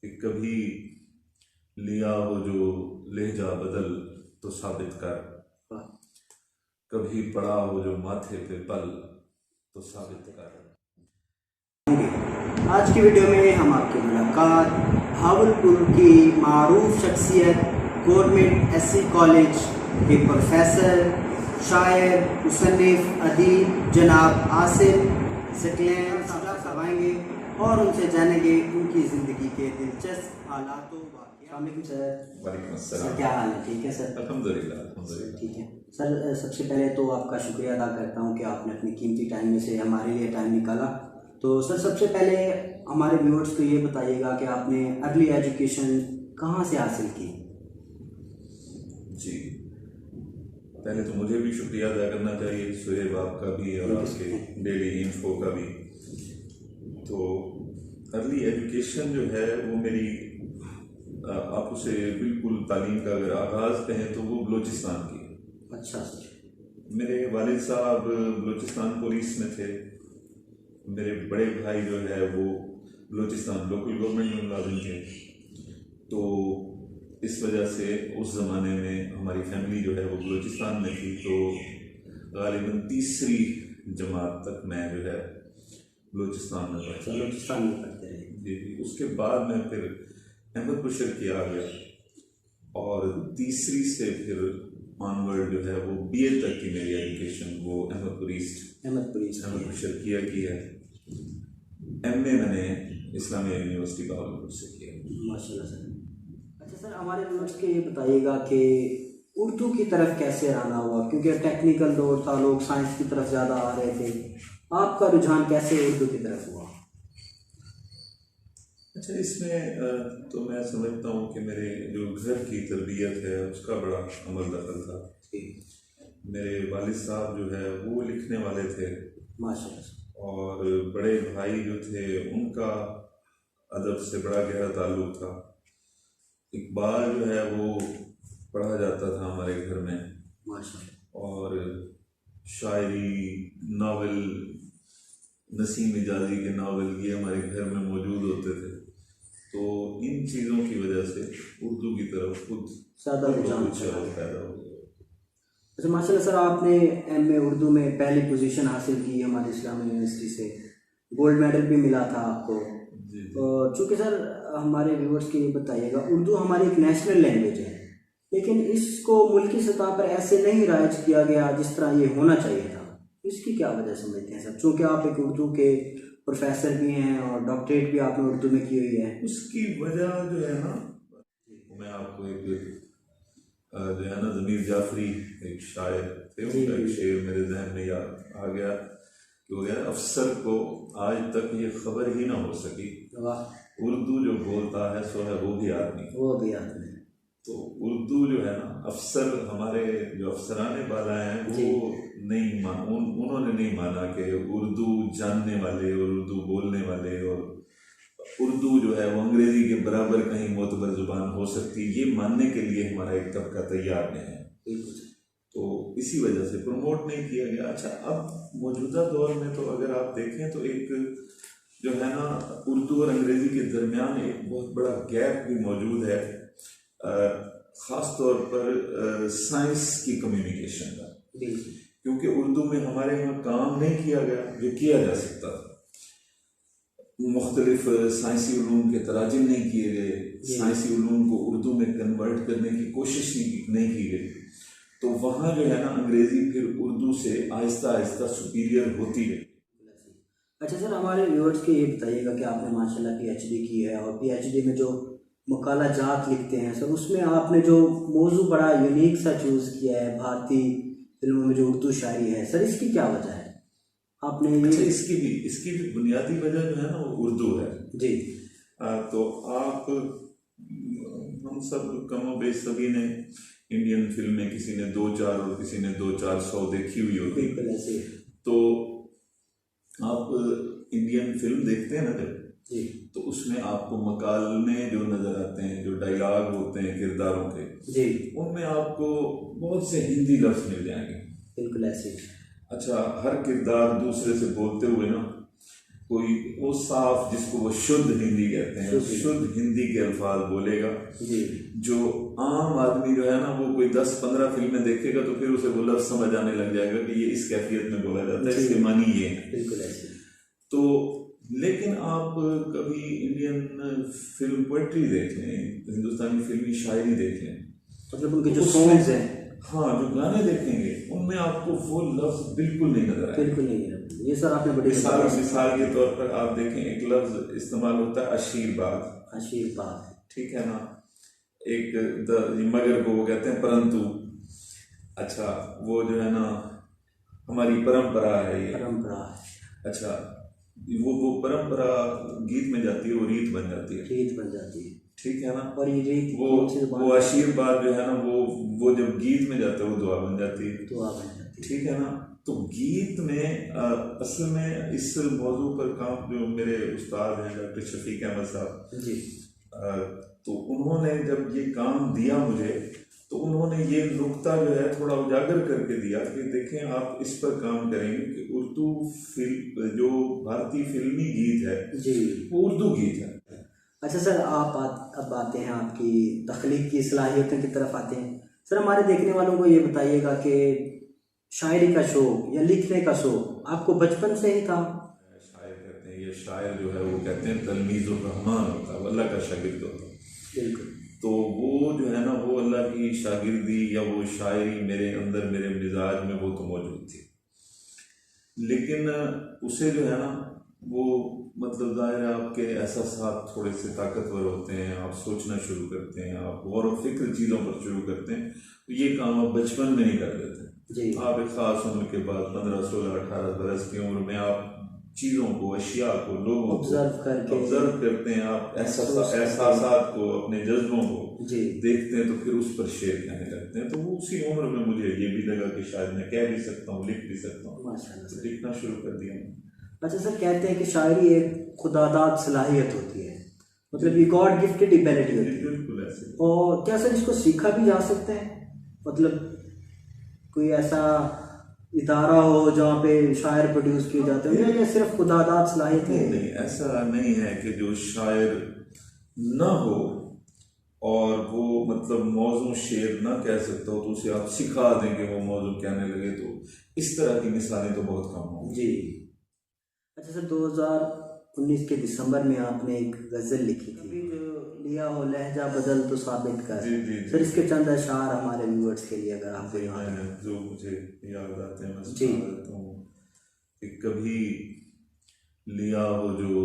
कि कभी लिया हो जो लहजा बदल तो साबित कर, कभी पड़ा हो जो माथे पे पल तो साबित कर। आज की वीडियो में हम आपकी मुलाकात भावलपुर की मारूफ शख्सियत गवर्नमेंट एससी कॉलेज के प्रोफेसर, शायर, मुसन्निफ, अदीब जनाब आसिफ सकलैन साहब करवाएंगे और उनसे जानेंगे उनकी ज़िंदगी के दिलचस्प हालातों। वालेकुम सर। वालेकुम अस्सलाम। सर क्या हाल है? ठीक है सर? अल्हम्दुलिल्लाह अल्हम्दुलिल्लाह। ठीक है सर। सबसे पहले तो आपका शुक्रिया अदा करता हूँ कि आपने अपनी कीमती टाइम में से हमारे लिए टाइम निकाला। तो सर सबसे पहले हमारे व्यूअर्स को ये बताइएगा कि आपने अर्ली एजुकेशन कहाँ से हासिल की? जी, पहले तो मुझे भी शुक्रिया अदा करना चाहिए, सुहेब आपका भी और आपके डेली इन्फो का भी। तो अर्ली एजुकेशन जो है वो मेरी आप उसे बिल्कुल तालीम का अगर आगाज़ कहें तो वो बलूचिस्तान की। अच्छा सर। मेरे वालिद साहब बलूचिस्तान पुलिस में थे, मेरे बड़े भाई जो है वो बलूचिस्तान लोकल गवर्नमेंट में मुलाजिम थे। तो इस वजह से उस ज़माने में हमारी फैमिली जो है वो बलूचिस्तान में थी। तो गालिबन तीसरी जमात तक मैं जो है बलूचिस्तान में पढ़ा। बलूचिस्तान में पढ़ते रहे? जी। उसके बाद मैं फिर अहमदपुर किया गया और तीसरी से फिर ऑनवर्ड जो है वो BA तक की मेरी एजुकेशन वो अहमदपुर किया की है। MA मैंने इस्लामिया यूनिवर्सिटी भावलपुर से किया। माशाल्लाह सर। अच्छा सर, हमारे व्यूअर्स के ये बताइएगा कि उर्दू की तरफ कैसे आना हुआ, क्योंकि टेक्निकल दौर था, लोग साइंस की तरफ ज़्यादा आ रहे थे। आपका रुझान कैसे उर्दू की तरफ हुआ? अच्छा, इसमें तो मैं समझता हूँ कि मेरे जो घर की तरबियत है उसका बड़ा अमल दखल था। मेरे वालिद साहब जो है वो लिखने वाले थे माशाल्लाह, और बड़े भाई जो थे उनका अदब से बड़ा गहरा ताल्लुक था। इकबाल जो है वो पढ़ा जाता था हमारे घर में माशाल्लाह। और शायरी, नावल, नसीम इजाज़ी के नावल ये हमारे घर में मौजूद होते थे। तो इन चीज़ों की वजह से उर्दू की तरफ खुद ज़्यादा रुझान पैदा हो गया। अच्छा माशाल्लाह सर, आपने MA उर्दू में पहली पोजीशन हासिल की हमारी इस्लामिया यूनिवर्सिटी से, गोल्ड मेडल भी मिला था आपको। चूँकि सर हमारे व्यूअर्स के ये बताइएगा, उर्दू हमारी एक नेशनल लैंग्वेज है, लेकिन इसको मुल्की सतह पर ऐसे नहीं राइज किया गया जिस तरह ये होना चाहिए था। इसकी क्या वजह समझते हैं सर? चूँकि आप एक उर्दू के प्रोफेसर भी हैं और डॉक्टरेट भी आपने उर्दू में की हुई है। उसकी वजह जो है ना, मैं आपको एक जो है ना ज़मीर जाफरी एक शायर थे, उनका एक शेर मेरे जहन में याद आ गया कि वो गया, अफसर को आज तक ये खबर ही ना हो सकी, उर्दू जो बोलता है सो है वो भी आदमी। तो उर्दू जो है ना, अफसर हमारे जो अफसराने वाला हैं वो उन्होंने नहीं माना कि उर्दू जानने वाले और उर्दू बोलने वाले और उर्दू जो है वो अंग्रेजी के बराबर कहीं मोतबर जुबान हो सकती, ये मानने के लिए हमारा एक तबका तैयार नहीं है। तो इसी वजह से प्रमोट नहीं किया गया। अच्छा, अब मौजूदा दौर में तो अगर आप देखें तो एक जो है ना उर्दू और अंग्रेजी के दरमियान एक बहुत बड़ा गैप भी मौजूद है, ख़ास तौर पर साइंस की कम्युनिकेशन का, क्योंकि उर्दू में हमारे यहाँ काम नहीं किया गया जो किया जा सकता था। मुख्तलिफ साइंसी उलूम के तराजिम नहीं किए गए, साइंसी उलूम को उर्दू में कन्वर्ट करने की कोशिश नहीं की गई। तो वहाँ जो है ना अंग्रेज़ी फिर उर्दू से आहिस्ता आहिस्ता सुपीरियर होती गई। अच्छा सर, हमारे व्यूअर्स के ये बताइएगा कि आपने माशाल्लाह PhD की है और PhD में जो मकाला जात लिखते हैं सर, उसमें आपने जो मौजू बड़ा यूनिक सा चूज़ किया है, भारतीय फिल्मों में जो उर्दू शायरी है सर, इसकी क्या वजह है आपने ये? अच्छा, इसकी भी बुनियादी वजह जो है ना वो उर्दू है जी। तो आप हम सब कमो बेश सभी ने इंडियन फिल्में, किसी ने 2-4 और किसी ने 2-400 देखी हुई होती। तो आप इंडियन फिल्म देखते हैं ना जब, तो उसमें आपको मकालमे जो नजर आते हैं, जो डायलॉग होते हैं किरदारों के, उनमें आपको बहुत से हिंदी लफ्ज मिल जाएंगे। बिल्कुल ऐसे। अच्छा, हर किरदार दूसरे से बोलते हुए ना कोई वो साफ, जिसको वो शुद्ध हिंदी कहते हैं, शुद्ध हिंदी के अल्फाज बोलेगा। जी। जो आम आदमी जो है ना, वो कोई 10-15 फिल्में देखेगा तो फिर उसे वो लफ्ज समझ आने लग जाएगा कि ये इस कैफियत में बोला जाता है, इसके मानी ये है। बिल्कुल ऐसे। तो लेकिन आप कभी इंडियन फिल्म पोएट्री देख लें, हिंदुस्तानी फिल्मी शायरी देख लें, मतलब उनके जो सॉन्ग्स हैं, हाँ, जो गाने देखेंगे उनमें आपको वो लफ्ज बिल्कुल नहीं नजर आए। बिल्कुल नहीं है। ये सर आपने बड़ी मिसाल के तौर पर आप देखें, एक लफ्ज इस्तेमाल होता है आशीर्वाद। आशीर्वाद, ठीक है ना। एक मगर को वो कहते हैं परंतु। अच्छा, वो जो है ना हमारी परंपरा है ये। परंपरा। अच्छा, वो परंपरा गीत में जाती है, वो रीत बन जाती है। रीत बन जाती है। ठीक है ना। और ये रीत वो आशीर्वाद जो है ना, वो जब गीत में जाता है वो दुआ बन जाती है। दुआ बन जाती है। ठीक है ना। तो गीत में असल में इस मौजू पर काम जो मेरे उस्ताद हैं डॉक्टर शफीक अहमद साहब जी, तो उन्होंने जब ये काम दिया मुझे, तो उन्होंने ये नुक्ता जो है थोड़ा उजागर करके दिया कि देखें आप इस पर काम करेंगे कि उर्दू फिल्म, जो भारतीय फिल्मी गीत है जी, वो उर्दू गीत है। अच्छा सर, अब आते हैं आपकी तख्लीक की सलाहियतों की तरफ आते हैं। सर हमारे देखने वालों को ये बताइएगा कि शायरी का शौक या लिखने का शौक आपको बचपन से ही था? शायर कहते हैं, ये शायर जो है वो कहते हैं तलमीज़ुर रहमान होता है, अल्लाह का शागिर्द होता है। बिल्कुल। तो वो जो है ना, वो अल्लाह की शागिर्दी या वो शायरी मेरे अंदर, मेरे मिजाज में वो तो मौजूद थी, लेकिन उसे जो है ना वो मतलब ज़ाहिर है आपके एहसास थोड़े से ताकतवर होते हैं, आप सोचना शुरू करते हैं, आप गौर व फिक्र चीज़ों पर शुरू करते हैं, तो ये काम आप बचपन में नहीं कर लेते। आप एक ख़ास उम्र के बाद 15, 16, 18 बरस की उम्र में आप चीज़ों को, अशिया को, लोगों को ऑब्जर्व करते हैं, आप एहसासात को, अपने जज्बों को देखते हैं, तो फिर उस पर शेर कहने लगते हैं। तो वो उसी उम्र में मुझे ये भी लगा कि शायद मैं कह भी सकता हूँ, लिख भी सकता हूँ, तो लिखना शुरू कर दिया। अच्छा सर, कहते हैं कि शायरी एक खुदादाद सलाहियत होती है, मतलब ये गॉड गिफ्टेड एबिलिटी होती है। बिल्कुल ऐसे। और क्या सर इसको सीखा भी जा सकता है? मतलब कोई ऐसा इदारा हो जहाँ पे शायर प्रोड्यूस किए जाते हैं, या सिर्फ खुदादाद सलाहियत है? नहीं, ऐसा नहीं है कि जो शायर ना हो और वो मतलब मौजू शेर ना कह सकता हो तो उसे आप सिखा दें कि वो मौजू कहने लगे, तो इस तरह की मिसालें तो बहुत कम होंगी। जी। अच्छा सर, 2019 के दिसंबर में आपने एक गज़ल लिखी थी, जो लिया हो लहजा बदल तो साबित कर। जी। सर इसके चंद अशार हमारे व्यूअर्स के लिए अगर आप जो मुझे याद आते हैं मैं जी सुना देता हूँ कि कभी लिया हो जो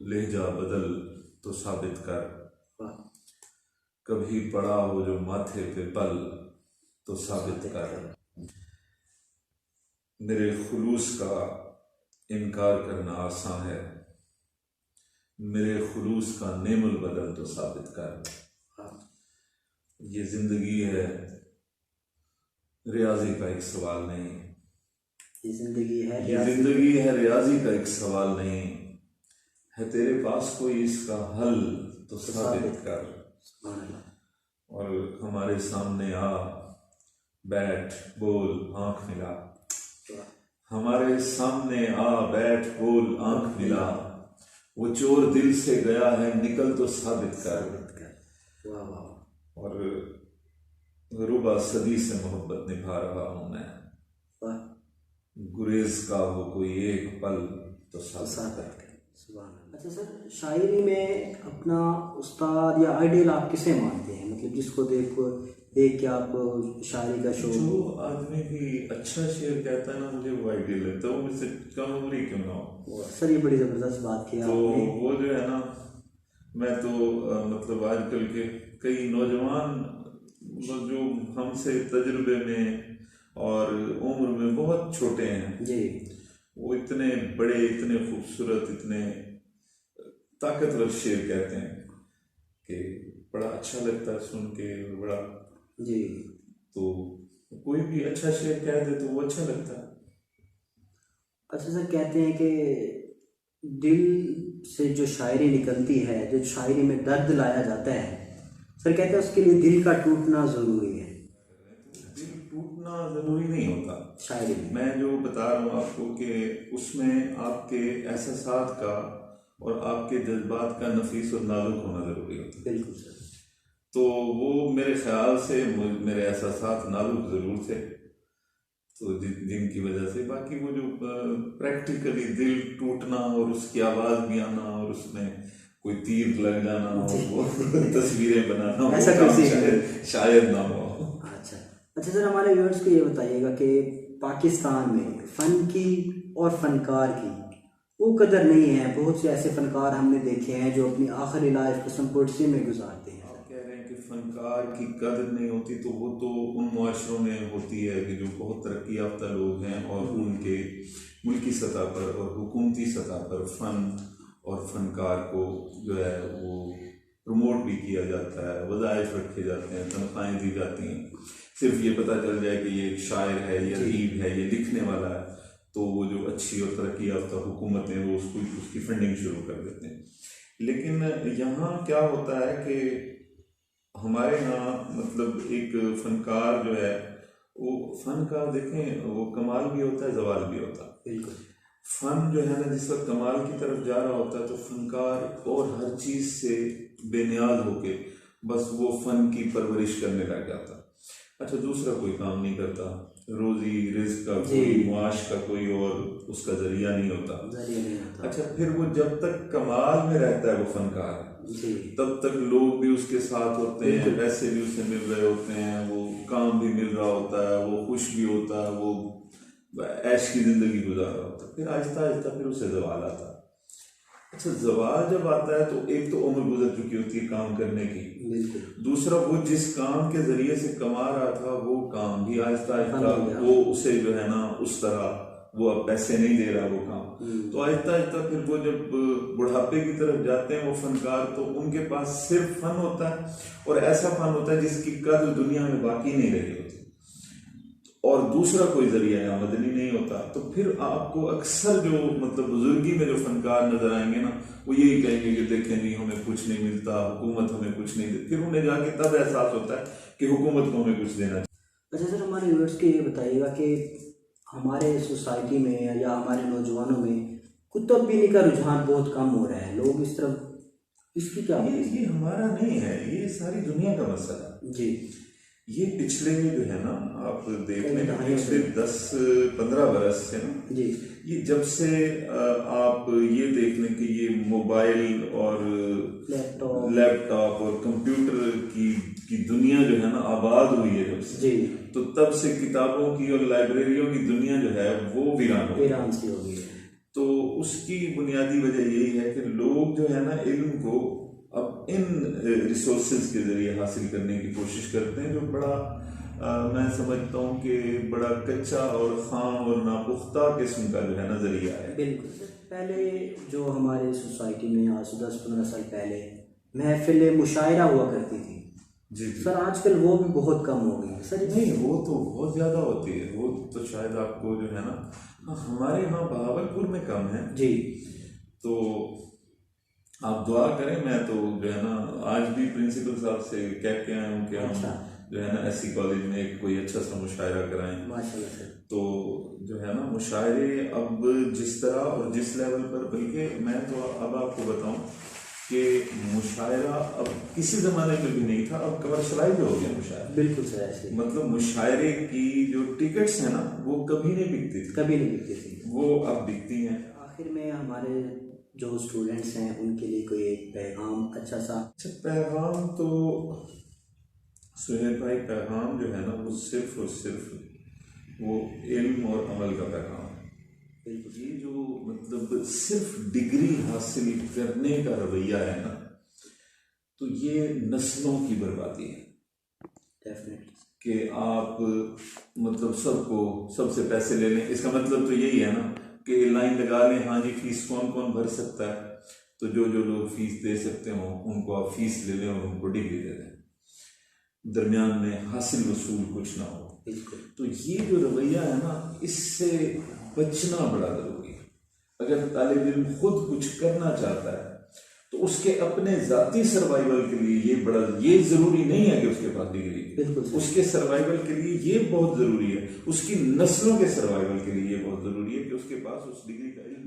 लहजा बदल तो साबित कर, कभी पड़ा हो जो माथे पे पल तो साबित कर, मेरे खुलूस का इनकार करना आसान है, मेरे खुलूस का नेमुल बदल तो साबित कर। ये जिंदगी है, रियाजी का एक सवाल नहीं, ये जिंदगी है रियाजी का एक सवाल नहीं, है तेरे पास कोई इसका हल तो साबित कर। और हमारे सामने आ बैठ बोल आंख मिला, हमारे सामने आ बैठ बोल आंख मिला, वो चोर दिल से गया है निकल तो साबित कर। और रुबा सदी से मोहब्बत निभा रहा हूँ मैं, गुरेज का हो कोई एक पल तो साबित कर। अच्छा सर, शायरी में अपना उस्ताद या आइडियल आप किसे मानते हैं? मतलब जिसको देख के आप शायरी का शौक, जो आदमी भी अच्छा शेर कहता है ना, मुझे वो आइडियल लगता है, वो मुझसे कम उम्र ही क्यों ना हो। सर ये बड़ी ज़बरदस्त बात की तो आपने। वो जो है ना, मैं तो मतलब आजकल के कई नौजवान जो हमसे तजुर्बे में और उम्र में बहुत छोटे हैं जी, वो इतने बड़े, इतने खूबसूरत, इतने ताकतवर शेर कहते हैं कि बड़ा अच्छा लगता है सुन के, बड़ा जी। तो कोई भी अच्छा शेर कह दे तो वो अच्छा लगता है। अच्छा सर, कहते हैं कि दिल से जो शायरी निकलती है, जो शायरी में दर्द लाया जाता है, सर कहते हैं उसके लिए दिल का टूटना ज़रूरी है। दिल टूटना उतना ज़रूरी नहीं होता शायरी में। मैं जो बता रहा हूँ आपको कि उसमें आपके एहसासात का और आपके जज्बात का नफीस और नाजुक होना ज़रूरी होता है। बिल्कुल सर। तो वो मेरे ख्याल से मेरे एहसासात नाजुक ज़रूर थे, तो जिनकी वजह से बाकी वो जो प्रैक्टिकली दिल टूटना और उसकी आवाज़ भी आना और उसमें कोई तीर लग जाना और वो तस्वीरें बनाना, वो ऐसा काम कुछ शायद ना हो। अच्छा अच्छा सर, हमारे व्यूअर्स को ये बताइएगा कि पाकिस्तान में फ़न की और फ़नकार की वो कदर नहीं है। बहुत से ऐसे फ़नकार हमने देखे हैं जो अपनी आखिरी लाइफ कसम पुर्सी में गुजारते हैं। आप कह रहे हैं कि फनकार की कदर नहीं होती, तो वो तो उन मुआशरों में होती है कि जो बहुत तरक्की याफ्ता लोग हैं और उनके मुल्की सतह पर और हुकूमती सतह पर फ़न और फनकार को जो है वो प्रमोट भी किया जाता है, वज़ाइफ रखे जाते हैं, तनख्वाहें दी जाती हैं। सिर्फ ये पता चल जाए कि ये एक शायर है, ये अदीब है, ये लिखने वाला है, तो वो जो अच्छी और तरक्की याफ्ता हुकूमतें वो उसकी फंडिंग शुरू कर देते हैं। लेकिन यहाँ क्या होता है कि हमारे यहाँ मतलब एक फ़नकार जो है वो फ़न का देखें वो कमाल भी होता है, जवाल भी होता है। बिल्कुल। फ़न जो है ना जिस वक्त कमाल की तरफ जा रहा होता है तो फनकार और हर चीज़ से बेनियाज होके बस वो फ़न की परवरिश करने लग जाता। अच्छा, दूसरा कोई काम नहीं करता, रोज़ी रिज़्क़ का कोई, मुआश का कोई और उसका ज़रिया नहीं होता। अच्छा, फिर वो जब तक कमाल में रहता है वो फनकार तब तक लोग भी उसके साथ होते हैं, पैसे भी उसे मिल रहे होते हैं, वो काम भी मिल रहा होता है, वो खुश भी होता है, वो ऐश की ज़िंदगी गुजार रहा होता है। फिर आहिस्ता आहिस्ता फिर उसे ज़वाल आता है। अच्छा, ज़वाल जब आता है तो एक तो उम्र गुजर चुकी होती है काम करने की, दूसरा वो जिस काम के ज़रिए से कमा रहा था वो काम भी आहिस्ता आहिस्ता वो उसे जो है ना उस तरह वो अब पैसे नहीं दे रहा वो काम। तो आहिस्ता आहिस्ता फिर वो जब बुढ़ापे की तरफ जाते हैं वो फनकार, तो उनके पास सिर्फ फ़न होता है और ऐसा फ़न होता है जिसकी कदर दुनिया में बाकी नहीं रही होती और दूसरा कोई जरिया आमदनी नहीं होता। तो फिर आपको अक्सर जो मतलब बुजुर्गी में जो फनकार नजर आएंगे ना वो यही कहेंगे कि देखें जी हमें कुछ नहीं मिलता, हुकूमत हमें कुछ नहीं देती। फिर उन्हें जाके तब एहसास होता है कि हुकूमत को हमें कुछ देना चाहिए। अच्छा सर, हमारे व्यूअर्स को ये बताइएगा कि हमारे सोसाइटी में या हमारे नौजवानों में कुतुब बीनी का रुझान बहुत कम हो रहा है, लोग इस तरफ, इसकी क्या ये हमारा नहीं है, ये सारी दुनिया का मसला है जी। ये पिछले जो है ना आप देख लें पिछले 10-15 बरस से ना जी, ये जब से आप ये देख लें कि ये मोबाइल और लैपटॉप और कंप्यूटर की दुनिया जो है ना आबाद हुई है जब से जी, तो तब से किताबों की और लाइब्रेरियों की दुनिया जो है वो वीरान सी हो गई है। तो उसकी बुनियादी वजह यही है कि लोग जो है ना इल्म को अब इन रिसोर्सेज के ज़रिए हासिल करने की कोशिश करते हैं, जो बड़ा मैं समझता हूँ कि बड़ा कच्चा और ख़ाम और नापुख्ता किस्म का जो है ना ज़रिया है। बिल्कुल। पहले जो हमारे सोसाइटी में आज से 10-15 साल पहले महफिल मुशायरा हुआ करती थी जी सर, आजकल वो भी बहुत कम हो गई सर। नहीं, वो तो बहुत ज़्यादा होती है, वो तो शायद आपको जो है ना हमारे यहाँ बहावलपुर में कम है जी। तो आप दुआ करें, मैं तो जो है ना आज भी प्रिंसिपल साहब से कह के आया हूँ कि हम जो है ना ऐसी कॉलेज में एक कोई अच्छा सा मुशायरा कराएं। माशाल्लाह सर। तो जो है ना मुशायरे अब जिस तरह और जिस लेवल पर, बल्कि मैं तो अब आपको बताऊं कि मुशायरा अब किसी ज़माने में भी नहीं था, अब कमर्शलाइज हो गया मुशायरा। बिल्कुल सर, ऐसे मतलब मुशायरे की जो टिकट्स हैं ना वो कभी नहीं बिकती थी, वो अब बिकती हैं। आखिर में हमारे जो स्टूडेंट्स हैं उनके लिए कोई एक पैगाम अच्छा पैगाम तो सुहेल भाई, पैगाम जो है ना वो सिर्फ और सिर्फ वो इल्म और अमल का पैगाम है। ये जो मतलब सिर्फ डिग्री हासिल करने का रवैया है ना, तो ये नस्लों की बर्बादी है डेफिनेटली। कि आप मतलब सबसे पैसे ले लें, इसका मतलब तो यही है ना कि लाइन लगा लें, हाँ जी फीस कौन कौन भर सकता है, तो जो लोग फीस दे सकते हो उनको आप फीस ले लें और उनको डिग्री दे दें, दरमियान में हासिल वसूल कुछ ना हो। तो ये जो रवैया है ना इससे बचना बड़ा ज़रूरी है। अगर तालिब इल्म खुद कुछ करना चाहता है तो उसके अपने जाती सर्वाइवल के लिए ये जरूरी नहीं है कि उसके पास डिग्री है। बिल्कुल सर। उसके सर्वाइवल के लिए ये बहुत जरूरी है, उसकी नस्लों के सर्वाइवल के लिए ये बहुत जरूरी है कि उसके पास उस डिग्री का इल्म